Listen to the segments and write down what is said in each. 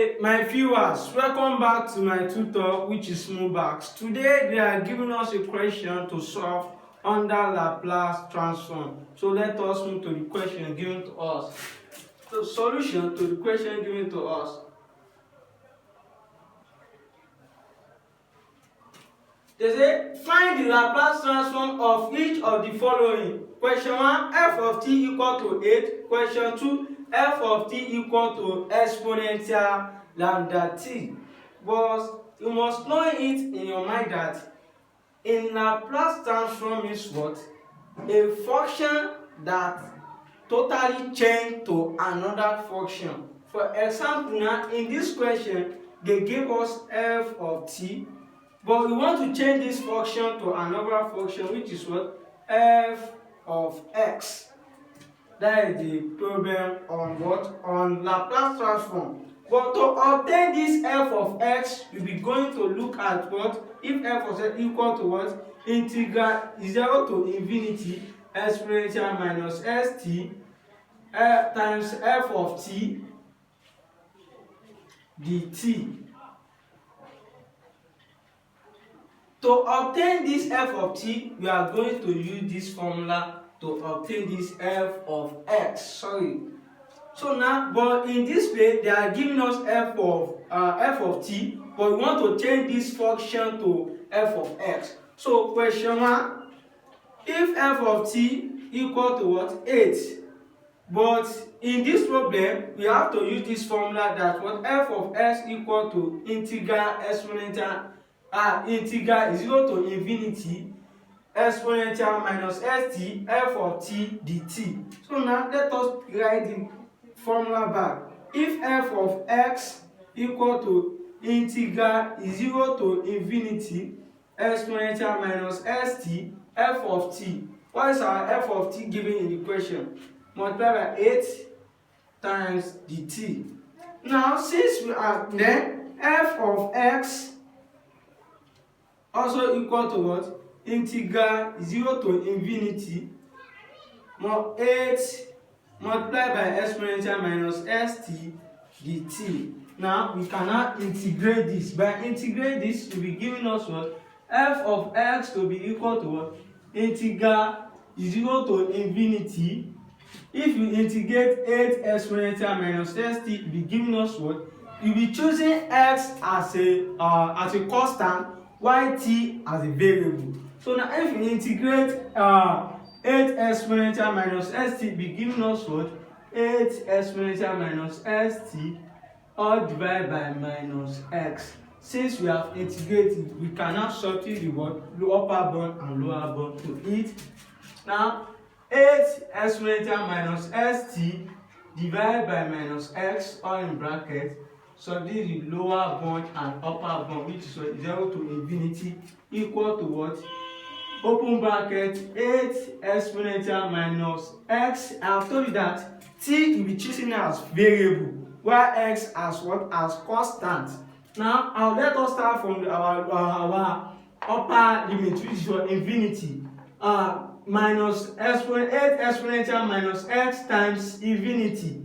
Okay, my viewers, welcome back to my tutor, which is Mobax. Today they are giving us a question to solve under Laplace Transform. So let us move to the question given to us. The solution to the question given to us. They say find the Laplace transform of each of the following. Question 1, f of t equal to 8. Question 2, f of t equal to exponential lambda t. But you must know it in your mind that in Laplace transform is what? A function that totally change to another function. For example, now in this question they gave us f of t, but we want to change this function to another function, which is what? F of x. That is the problem on what? On Laplace transform. But to obtain this f of x, we'll be going to look at what? If f of x equal to what? Integral 0 to infinity exponential minus st times f of t dt. To obtain this f of t, we are going to use this formula to obtain this f of x. So now, but in this way, they are giving us f of t, but we want to change this function to f of x. So question 1, if f of t equal to what? 8. But in this problem, we have to use this formula that what? F of x equal to integral exponential integral 0 to infinity exponential minus st f of t dt. So now let us write the formula back. If f of x equal to integral 0 to infinity exponential minus st f of t. What is our f of t given in the question? Multiply by 8 times dt. Now since we are then f of x also equal to what? Integral 0 to infinity 8 multiplied by exponential minus st dt. Now we cannot integrate this. By integrate this, will be giving us what? F of x to be equal to what? Integral 0 to infinity. If you integrate 8 exponential minus st, will be giving us what? You'll be choosing x as a constant, while t as a variable. So now if you integrate 8 exponential minus st, be giving us what? 8 exponential minus st all divided by minus x. Since we have integrated, we cannot substitute the word upper bound and lower bound to it. Now 8 exponential minus st divided by minus x all in bracket. So this is the lower bound and upper bound, which is 0 to infinity equal to what? Open bracket 8 exponential minus x. I have told you that t will be choosing as variable, while x as what? As constant. Now let us start from our upper limit, which is what? Infinity. Minus 8 exponential minus x times infinity.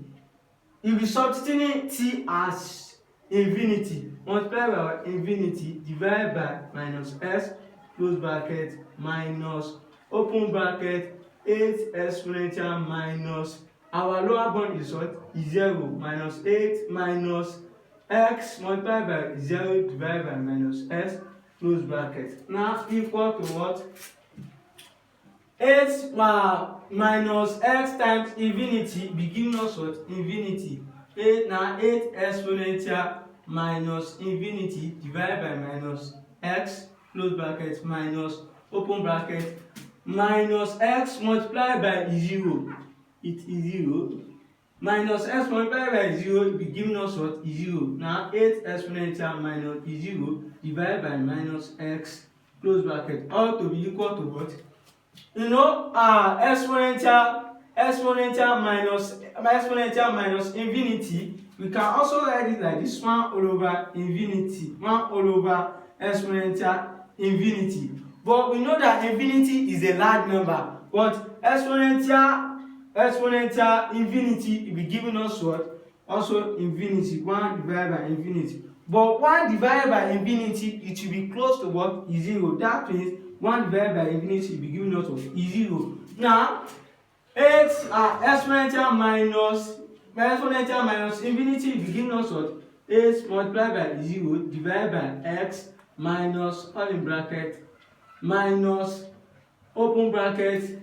You'll be substituting t as infinity, multiply by infinity divided by minus s, close bracket, minus open bracket 8 exponential minus our lower bound is what? Is 0 minus 8 minus x multiplied by 0 divided by minus s, close bracket. Now equal to what? 8 minus x times infinity be giving us what? Infinity. 8 exponential minus infinity divided by minus x, close bracket, minus open bracket, minus x multiplied by 0. It is 0. Minus x multiplied by 0 be giving us what? 0. Now 8 exponential minus 0 divided by minus x, close bracket, all to be equal to what? You know, exponential minus infinity, we can also write it like this: 1 all over infinity, 1 all over exponential infinity. But we know that infinity is a large number, but exponential infinity will be giving us what? also infinity, 1 divided by infinity. But 1 divided by infinity, it will be close to what? Is 0. That means 1 divided by infinity will be giving us what? Is 0. Now, 8 exponential minus infinity will be giving us what? 8 multiplied by 0 divided by x minus, all in bracket, minus, open bracket,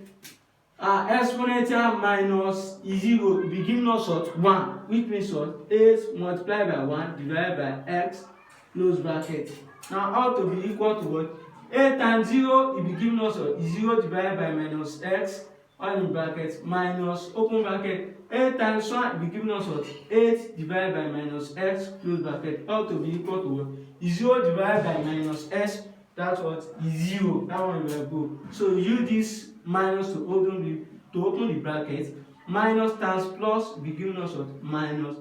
exponential minus 0 will be giving us what? 1, which means what? 8 multiplied by 1 divided by x, close bracket. Now, how to be equal to what? 8 times 0 will be giving us what? 0 divided by minus x, all in bracket, minus, open bracket, 8 times 1 will be giving us what? 8 divided by minus x, close bracket. How to be equal to what? 0 divided by minus x, that's what? Is 0. That one will go. So use this minus to open the bracket. Minus times plus will be giving us what? Minus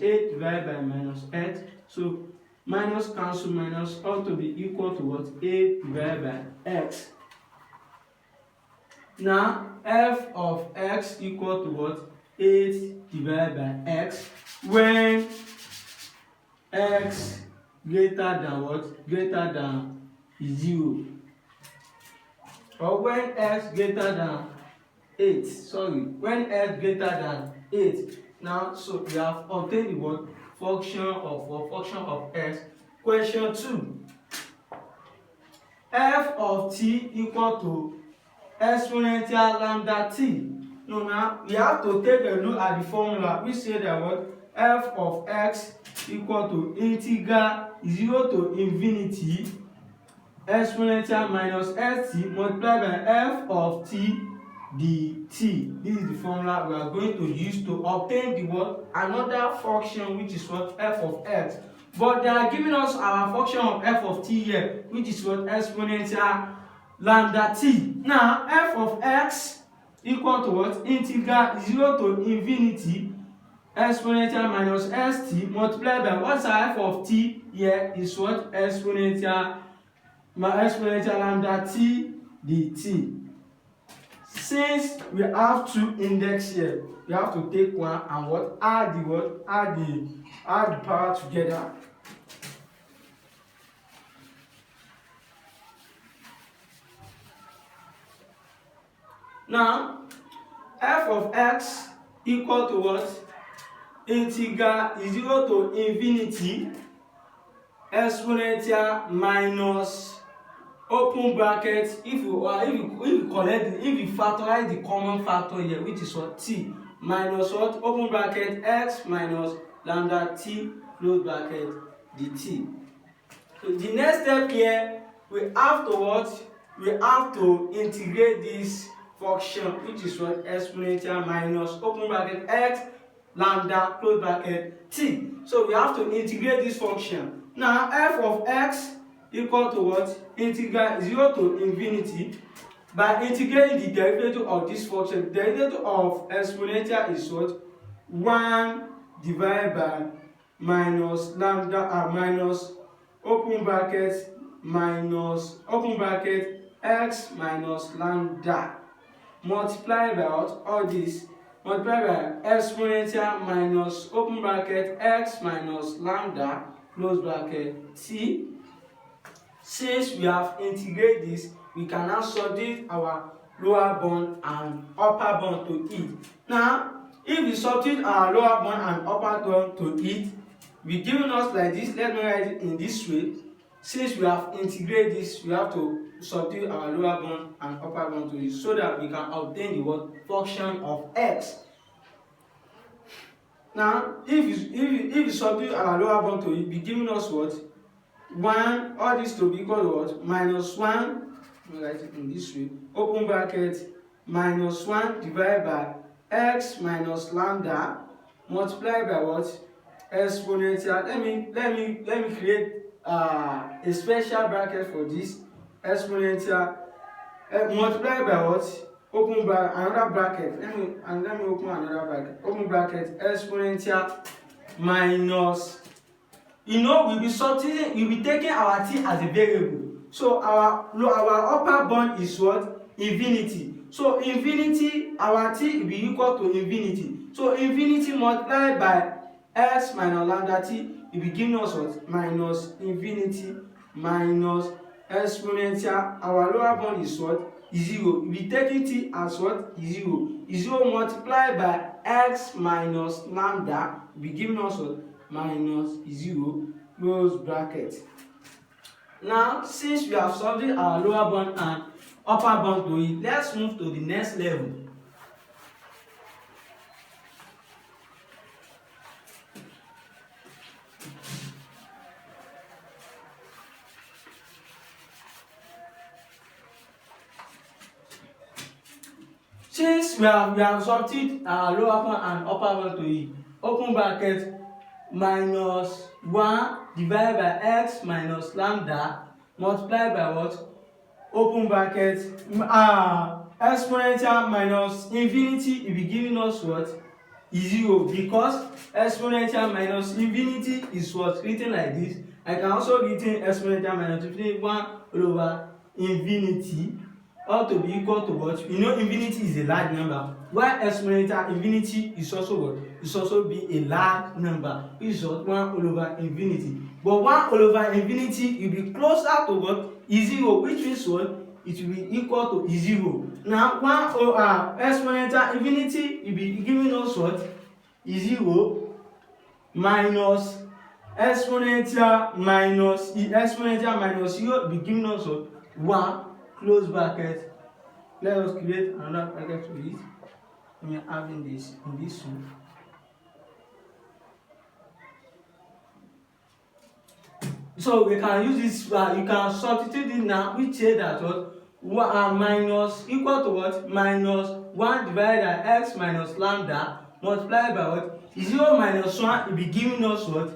8 divided by minus x. So minus cancel minus, ought to be equal to what? 8 divided by x. Now f of x equal to what? 8 divided by x when x greater than what? Greater than 0. Or when x greater than 8. Sorry, when x greater than 8. Now, so we have obtained the what? Function of x. Question 2. F of t equal to exponential lambda t. Now we have to take a look at the formula. We say that what? F of x equal to integral 0 to infinity exponential minus st multiplied by f of t dt. This is the formula we are going to use to obtain the what? Another function, which is what? F of x. But they are giving us our function of f of t here, which is what? Exponential lambda t. Now f of x equal to what? Integral 0 to infinity exponential minus st multiplied by what's our f of t here is what? Exponential lambda t dt. Since we have two index here, we have to take one and what? Add the power together. Now f of x equal to what? Integral 0 to infinity exponential minus, open bracket, if you factorize the common factor here, which is what? T, minus what? Open bracket, x minus lambda t, close bracket, dt. So the next step here, we have to what? We have to integrate this function, which is what? Exponential minus, open bracket, x lambda, close bracket, t. So we have to integrate this function. Now f of x equal to what? Integral 0 to infinity. By integrating the derivative of this function, the derivative of exponential is what? 1 divided by minus lambda minus, open bracket, minus, open bracket, x minus lambda multiplied by what? All this multiplied by exponential minus, open bracket, x minus lambda, close bracket, t. Since we have integrated this, we can now substitute our lower bound and upper bound to it. Now, if we substitute our lower bound and upper bound to it, we given us like this. Let me write it in this way. Since we have integrated this, we have to substitute our lower bound and upper bound to it so that we can obtain the what? Function of x. Now, if you substitute our lower bound to it, be giving us what? 1, all this to be equal to what? Minus 1, let me write it in this way, open bracket, minus 1 divided by x minus lambda multiplied by what? Exponential. Let me create a special bracket for this. Exponential multiplied by what? Open bracket, another bracket. Let me open another bracket. Open bracket, exponential minus. We'll be substituting, we'll be taking our t as a variable. So our upper bound is what? Infinity. So infinity our t will be equal to infinity. So infinity multiplied by x minus lambda t will be giving us what? Minus infinity minus exponential. Our lower bound is what? Is 0. We be taking t as what? Is 0. Is 0 multiplied by x minus lambda will be giving us what? Minus 0, close bracket. Now, since we have solved our lower bound and upper bound to it, let's move to the next level. Since we have solved our lower bound and upper bound to it, open bracket, minus 1 divided by x minus lambda multiplied by what? Open bracket, exponential minus infinity will be giving us what? Is 0, because exponential minus infinity is what? Written like this. I can also written exponential minus infinity 1 over infinity, all to be equal to what? You know infinity is a large number, while exponential infinity is also what? Is also be a large number, which is what? 1 over infinity. But 1 over infinity will be closer to what? Is 0, which means what? It will be equal to is 0. Now 1 over exponential infinity will be giving us what? Is 0 minus exponential minus 0 will be giving us what? 1, close bracket. Let us create another bracket for it. We are having this in this one. So we can use this, you can substitute it now, which say that what? Minus equal to what? Minus 1 divided by x minus lambda multiplied by what? 0 minus 1 will be giving us what?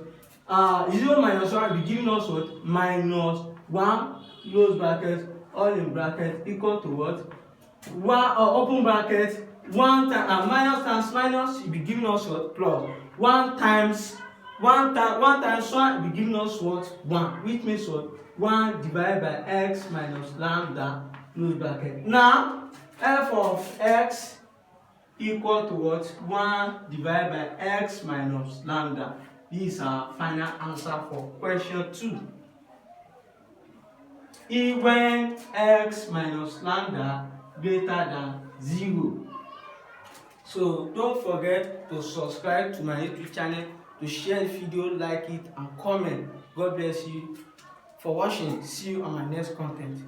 0 minus 1 will be giving us what? Minus 1, close bracket, all in bracket, equal to what? 1, open bracket, 1 time, minus times minus will be giving us what? Plus. 1 times 1 times 1 will be giving us what? 1, which means what? 1 divided by x minus lambda, close bracket. Now, f of x equal to what? 1 divided by x minus lambda. This is our final answer for question 2. If when x minus lambda greater than 0. So don't forget to subscribe to my YouTube channel, to share the video, like it and comment. God bless you for watching. See you on my next content.